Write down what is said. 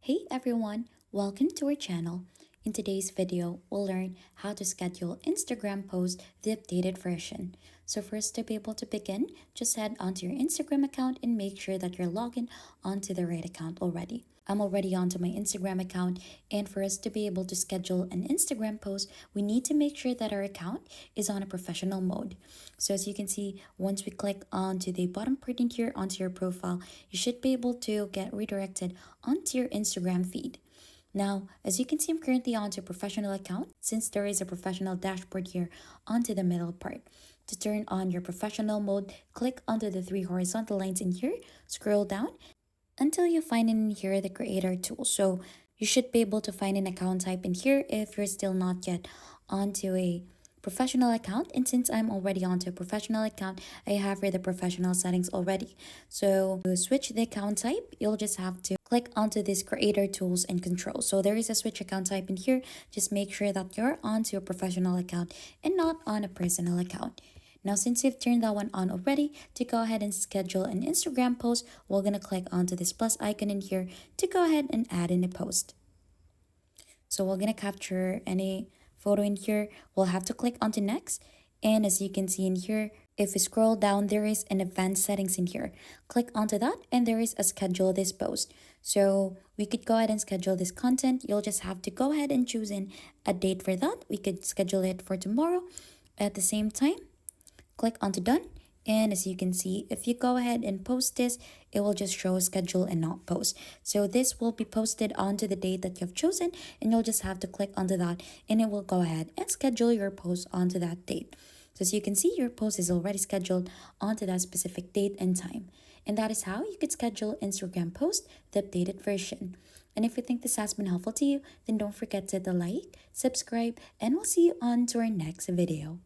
Hey everyone, welcome to our channel. In today's video, we'll learn how to schedule Instagram post the updated version. So first, to be able to begin, just head onto your Instagram account and make sure that you're logged in onto the right account already. I'm already onto my Instagram account, and for us to be able to schedule an Instagram post, we need to make sure that our account is on a professional mode. So as you can see, once we click onto the bottom part in here onto your profile, you should be able to get redirected onto your Instagram feed. Now, as you can see, I'm currently onto a professional account since there is a professional dashboard here onto the middle part. To turn on your professional mode, click onto the three horizontal lines in here, scroll down until you find in here the creator tool. So you should be able to find an account type in here if you're still not yet onto a professional account. And since I'm already onto a professional account, I have here the professional settings already. So to switch the account type, you'll just have to click onto this creator tools and controls. So there is a switch account type in here. Just make sure that you're onto a professional account and not on a personal account. Now, since you've turned that one on already, to go ahead and schedule an Instagram post, we're going to click onto this plus icon in here to go ahead and add in a post. So we're going to capture any photo in here. We'll have to click onto next. And as you can see in here, if we scroll down, there is an advanced settings in here. Click onto that and there is a schedule this post. So we could go ahead and schedule this content. You'll just have to go ahead and choose in a date for that. We could schedule it for tomorrow at the same time. Click onto done, and as you can see, if you go ahead and post this, it will just show schedule and not post. So this will be posted onto the date that you've chosen, and you'll just have to click onto that and it will go ahead and schedule your post onto that date. So as you can see, your post is already scheduled onto that specific date and time. And that is how you could schedule Instagram post the updated version. And if you think this has been helpful to you, then don't forget to hit the like, subscribe, and we'll see you on to our next video.